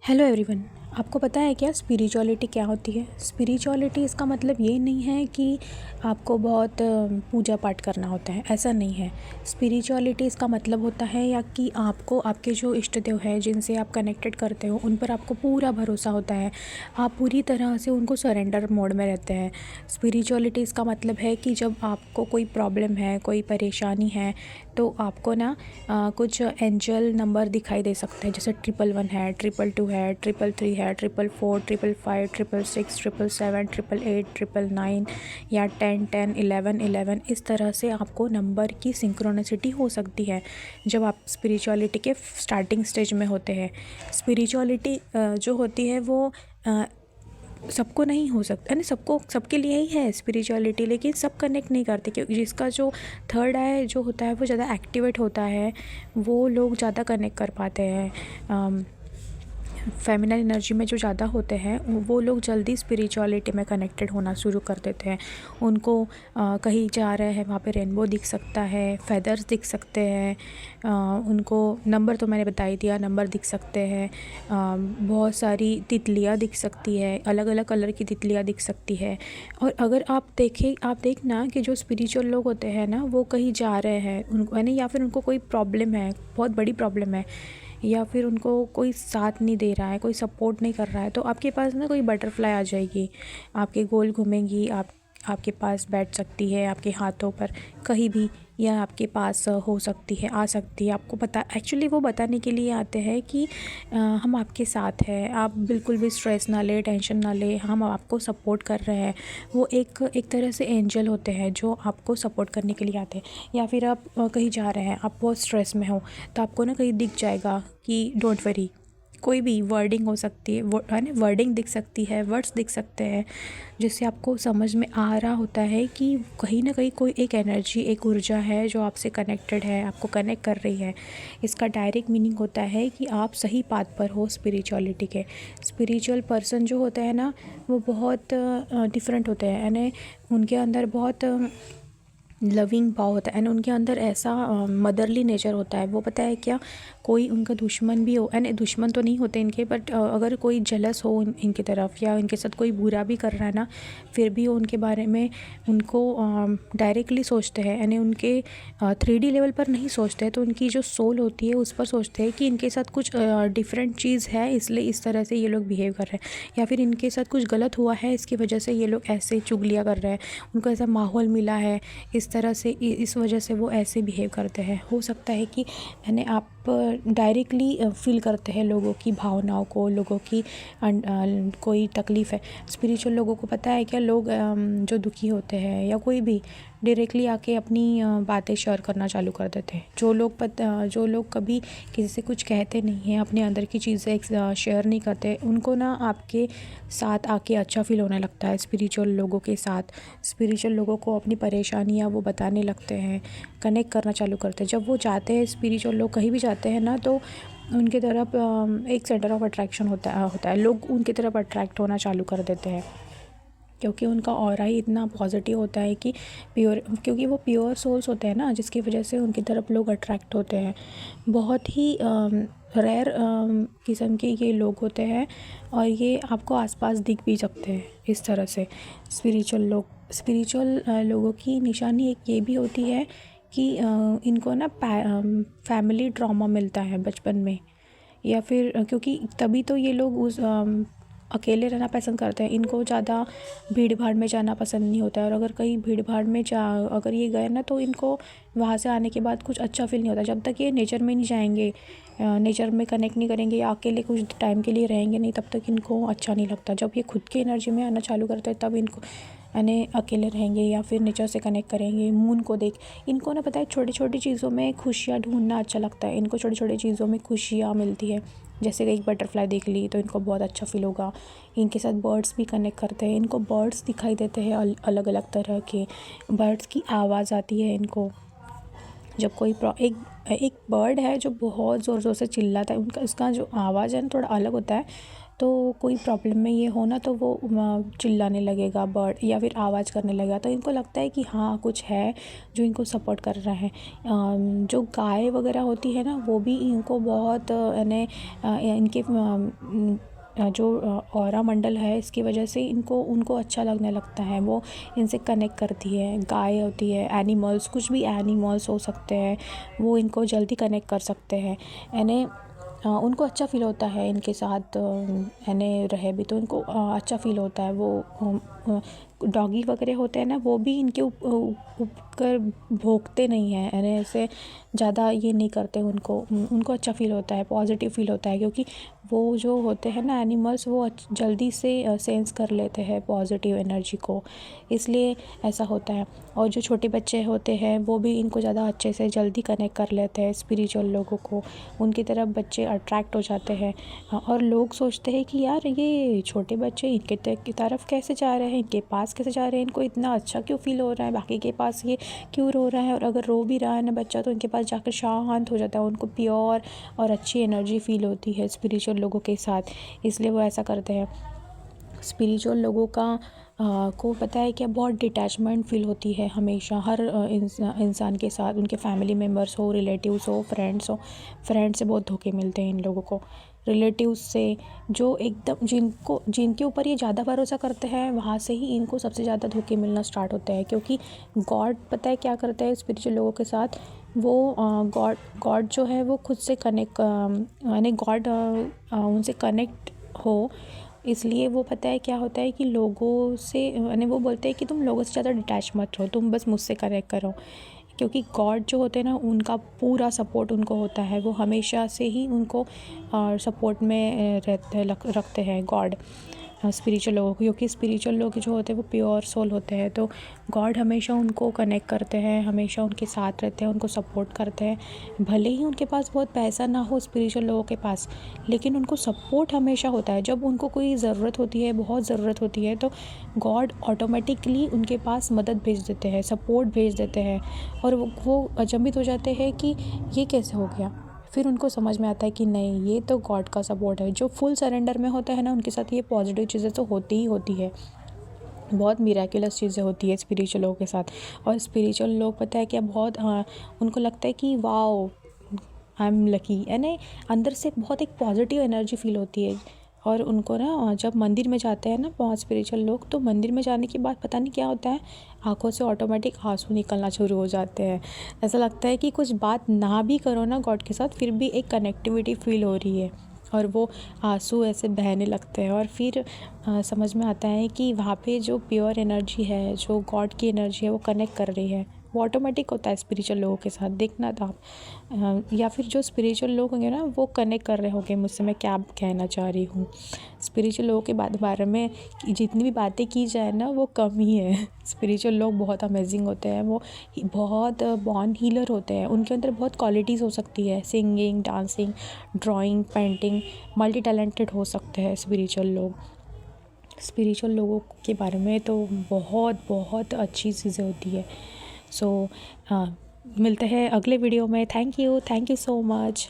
Hello everyone. आपको पता है क्या स्पिरिचुअलिटी क्या होती है? स्पिरिचुअलिटी इसका मतलब ये नहीं है कि आपको बहुत पूजा पाठ करना होता है, ऐसा नहीं है। स्पिरिचुअलिटी इसका मतलब होता है या कि आपको आपके जो इष्ट देव है जिनसे आप कनेक्टेड करते हो उन पर आपको पूरा भरोसा होता है, आप पूरी तरह से उनको सरेंडर मोड में रहते हैं। स्पिरिचुअलिटी इसका मतलब है कि जब आपको कोई प्रॉब्लम है, कोई परेशानी है, तो आपको ना कुछ एंजल नंबर दिखाई दे सकते हैं, जैसे 111 है, 222 है, 333 है, 444, 555, 666, 777, 888, 999 या 10 10 11 11। इस तरह से आपको नंबर की सिंक्रोनिसिटी हो सकती है जब आप स्पिरिचुअलिटी के स्टार्टिंग स्टेज में होते हैं। स्पिरिचुअलिटी जो होती है वो सबको नहीं हो सकता, यानी सबको सबके लिए ही है स्पिरिचुअलिटी, लेकिन सब कनेक्ट नहीं करते क्योंकि जिसका जो थर्ड आई जो होता है वो ज़्यादा एक्टिवेट होता है, वो लोग ज़्यादा कनेक्ट कर पाते हैं। फेमिनल एनर्जी में जो ज़्यादा होते हैं वो लोग जल्दी स्पिरिचुअलिटी में कनेक्टेड होना शुरू कर देते हैं। उनको कहीं जा रहे हैं वहाँ पे रेनबो दिख सकता है, फेदर्स दिख सकते हैं, उनको नंबर तो मैंने बता ही दिया, नंबर दिख सकते हैं, बहुत सारी तितलियाँ दिख सकती है, अलग अलग कलर की तितलियाँ दिख सकती है। और अगर आप देखना कि जो स्पिरिचुअल लोग होते हैं ना वो कहीं जा रहे हैं उनको, यानी या फिर उनको कोई प्रॉब्लम है, बहुत बड़ी प्रॉब्लम है, या फिर उनको कोई साथ नहीं दे रहा है, कोई सपोर्ट नहीं कर रहा है, तो आपके पास ना कोई बटरफ्लाई आ जाएगी, आपके गोल घूमेंगी, आपके पास बैठ सकती है, आपके हाथों पर कहीं भी, या आपके पास हो सकती है, आ सकती है। आपको पता एक्चुअली वो बताने के लिए आते हैं कि हम आपके साथ हैं, आप बिल्कुल भी स्ट्रेस ना ले, टेंशन ना ले, हम आपको सपोर्ट कर रहे हैं। वो एक तरह से एंजल होते हैं जो आपको सपोर्ट करने के लिए आते हैं। या फिर आप कहीं जा रहे हैं, आप बहुत स्ट्रेस में हो, तो आपको ना कहीं दिख जाएगा कि डोंट वरी, कोई भी वर्डिंग हो सकती है, वो है ना, वर्डिंग दिख सकती है, वर्ड्स दिख सकते हैं, जिससे आपको समझ में आ रहा होता है कि कहीं ना कहीं कोई एक एनर्जी, एक ऊर्जा है जो आपसे कनेक्टेड है, आपको कनेक्ट कर रही है। इसका डायरेक्ट मीनिंग होता है कि आप सही पाथ पर हो स्पिरिचुअलिटी के। स्पिरिचुअल पर्सन जो होते हैं ना वो बहुत डिफरेंट होते हैं, यानी उनके अंदर बहुत लविंग भाव होता है, एंड उनके अंदर ऐसा मदरली नेचर होता है। वो पता है क्या, कोई उनका दुश्मन भी हो, एंड दुश्मन तो नहीं होते इनके, बट अगर कोई जेलस हो इनकी तरफ या इनके साथ कोई बुरा भी कर रहा है ना, फिर भी वो उनके बारे में उनको डायरेक्टली सोचते हैं, यानी उनके 3D लेवल पर नहीं सोचते, तो उनकी जो सोल होती है उस पर सोचते हैं कि इनके साथ कुछ डिफरेंट चीज़ है, इसलिए इस तरह से ये लोग बिहेव कर रहे हैं, या फिर इनके साथ कुछ गलत हुआ है इसकी वजह से ये लोग ऐसे चुगलियाँ कर रहे हैं, उनको ऐसा माहौल मिला है, इस तरह से इस वजह से वो ऐसे बिहेव करते हैं। हो सकता है कि यानी आप डायरेक्टली फील करते हैं लोगों की भावनाओं को, लोगों की कोई तकलीफ़ है। स्पिरिचुअल लोगों को पता है क्या, लोग जो दुखी होते हैं या कोई भी डायरेक्टली आके अपनी बातें शेयर करना चालू कर देते हैं। जो लोग कभी किसी से कुछ कहते नहीं हैं, अपने अंदर की चीज़ें शेयर नहीं करते, उनको ना आपके साथ आके अच्छा फील होने लगता है। स्पिरिचुअल लोगों के साथ स्पिरिचुअल लोगों को अपनी परेशानियाँ वो बताने लगते हैं, कनेक्ट करना चालू करते हैं। जब वो जाते हैं, स्पिरिचुअल लोग कहीं भी जाते हैं ना, तो उनकी तरफ एक सेंटर ऑफ अट्रैक्शन होता है, लोग उनकी तरफ अट्रैक्ट होना चालू कर देते हैं, क्योंकि उनका ऑरा ही इतना पॉजिटिव होता है कि क्योंकि वो प्योर सोल्स होते हैं ना, जिसकी वजह से उनकी तरफ लोग अट्रैक्ट होते हैं। बहुत ही रेयर किस्म के ये लोग होते हैं, और ये आपको आसपास दिख भी सकते हैं इस तरह से। स्पिरिचुअल लोगों की निशानी एक ये भी होती है कि इनको ना फैमिली ट्रॉमा मिलता है बचपन में, या फिर क्योंकि तभी तो ये लोग उस अकेले रहना पसंद करते हैं। इनको ज़्यादा भीड़ भाड़ में जाना पसंद नहीं होता है, और अगर कहीं भीड़ भाड़ में अगर ये गए ना, तो इनको वहाँ से आने के बाद कुछ अच्छा फील नहीं होता। जब तक ये नेचर में नहीं जाएंगे, नेचर में कनेक्ट नहीं करेंगे, या अकेले कुछ टाइम के लिए रहेंगे नहीं, तब तक इनको अच्छा नहीं लगता। जब ये खुद की एनर्जी में आना चालू करते हैं तब इनको, यानी अकेले रहेंगे या फिर नेचर से कनेक्ट करेंगे, मून को देख। इनको ना पता है छोटी छोटी चीज़ों में खुशियाँ ढूंढना अच्छा लगता है, इनको छोटी छोटी चीज़ों में खुशियाँ मिलती है। जैसे कि एक बटरफ्लाई देख ली तो इनको बहुत अच्छा फील होगा। इनके साथ बर्ड्स भी कनेक्ट करते हैं, इनको बर्ड्स दिखाई देते हैं, अलग अलग तरह के बर्ड्स की आवाज़ आती है इनको। जब कोई एक बर्ड है जो बहुत ज़ोर ज़ोर से चिल्लाता है, उसका जो आवाज़ है ना थोड़ा अलग होता है, तो कोई प्रॉब्लम में ये हो ना तो वो चिल्लाने लगेगा बर्ड, या फिर आवाज़ करने लगेगा, तो इनको लगता है कि हाँ कुछ है जो इनको सपोर्ट कर रहा है। जो गाय वगैरह होती है ना वो भी इनको बहुत यानी इनके जो ऑरा मंडल है इसकी वजह से उनको अच्छा लगने लगता है, वो इनसे कनेक्ट करती है। गाय होती है, एनिमल्स, कुछ भी एनिमल्स हो सकते हैं, वो इनको जल्दी कनेक्ट कर सकते हैं। यानी उनको अच्छा फ़ील होता है इनके साथ यानी रहे भी, तो उनको अच्छा फ़ील होता है। वो डॉगी वगैरह होते हैं ना वो भी इनके ऊपर भौंकते नहीं हैं, यानी ऐसे ज़्यादा ये नहीं करते। उनको अच्छा फ़ील होता है, पॉजिटिव फ़ील होता है, क्योंकि वो जो होते हैं ना एनिमल्स वो जल्दी से सेंस कर लेते हैं पॉजिटिव एनर्जी को, इसलिए ऐसा होता है। और जो छोटे बच्चे होते हैं वो भी इनको ज़्यादा अच्छे से जल्दी कनेक्ट कर लेते हैं स्पिरिचुअल लोगों को, उनकी तरफ बच्चे अट्रैक्ट हो जाते हैं। और लोग सोचते हैं कि यार ये छोटे बच्चे इनके की तरफ कैसे जा रहे हैं, इनके पास कैसे जा रहे हैं, इनको इतना अच्छा क्यों फ़ील हो रहा है, बाकी के पास ये क्यों रो रहा है। और अगर रो भी रहा है ना बच्चा तो इनके पास जाकर शांत हो जाता है, उनको प्योर और अच्छी एनर्जी फ़ील होती है स्पिरिचुअल लोगों के साथ, इसलिए वो ऐसा करते हैं। स्पिरिचुअल लोगों का को पता है कि बहुत डिटैचमेंट फ़ील होती है हमेशा हर इंसान के साथ, उनके फैमिली मेम्बर्स हो, रिलेटिव्स हो, फ्रेंड्स हो। फ्रेंड से बहुत धोखे मिलते हैं इन लोगों को, रिलेटिव्स से, जो एकदम जिनके ऊपर ये ज़्यादा भरोसा करते हैं वहाँ से ही इनको सबसे ज़्यादा धोखे मिलना स्टार्ट होते हैं। क्योंकि गॉड पता है क्या करता है स्पिरिचुअल लोगों के साथ, वो गॉड जो है वो खुद से कनेक्ट, यानी गॉड उनसे कनेक्ट हो, इसलिए वो पता है क्या होता है कि लोगों से यानी वो बोलते हैं कि तुम लोगों से ज़्यादा डिटैच मत रहो, तुम बस मुझसे कनेक्ट करो। क्योंकि गॉड जो होते हैं ना उनका पूरा सपोर्ट उनको होता है, वो हमेशा से ही उनको सपोर्ट में रखते हैं गॉड स्पिरिचुअल लोगों को। क्योंकि स्पिरिचुअल लोग जो होते हैं वो प्योर सोल होते हैं, तो गॉड हमेशा उनको कनेक्ट करते हैं, हमेशा उनके साथ रहते हैं, उनको सपोर्ट करते हैं। भले ही उनके पास बहुत पैसा ना हो स्पिरिचुअल लोगों के पास, लेकिन उनको सपोर्ट हमेशा होता है। जब उनको कोई ज़रूरत होती है, बहुत ज़रूरत होती है, तो गॉड ऑटोमेटिकली उनके पास मदद भेज देते हैं, सपोर्ट भेज देते हैं। और वो अचंभित हो जाते हैं कि ये कैसे हो गया। फिर उनको समझ में आता है कि नहीं, ये तो गॉड का सपोर्ट है। जो फुल सरेंडर में होता है ना उनके साथ ये पॉजिटिव चीज़ें तो होती ही होती है, बहुत मिराक्युलस चीज़ें होती है स्पिरिचुअल लोगों के साथ। और स्पिरिचुअल लोग पता है क्या, बहुत उनको लगता है कि वाओ आई एम लकी, यानी अंदर से बहुत एक पॉजिटिव एनर्जी फील होती है। और उनको ना जब मंदिर में जाते हैं ना बहुत स्पिरिचुअल लोग, तो मंदिर में जाने के बाद पता नहीं क्या होता है, आंखों से ऑटोमेटिक आंसू निकलना शुरू हो जाते हैं। ऐसा लगता है कि कुछ बात ना भी करो ना गॉड के साथ, फिर भी एक कनेक्टिविटी फील हो रही है, और वो आंसू ऐसे बहने लगते हैं। और फिर समझ में आता है कि वहाँ पे जो प्योर एनर्जी है, जो गॉड की एनर्जी है, वो कनेक्ट कर रही है। वो ऑटोमेटिक होता है स्पिरिचुअल लोगों के साथ, देखना था आप। या फिर जो स्पिरिचुअल लोग होंगे ना वो कनेक्ट कर रहे होंगे मुझसे, मैं क्या कहना चाह रही हूँ। स्पिरिचुअल लोगों के बारे में जितनी भी बातें की जाए ना वो कम ही है। स्पिरिचुअल लोग बहुत अमेजिंग होते हैं, वो बहुत बॉर्न हीलर होते हैं, उनके अंदर बहुत क्वालिटीज़ हो सकती है, singing, dancing, drawing, painting, multi talented हो सकते हैं स्पिरिचुअल लोग। स्पिरिचुअल लोगों के बारे में तो बहुत बहुत अच्छी चीज़ें होती है। सो मिलते हैं अगले वीडियो में। Thank you so much.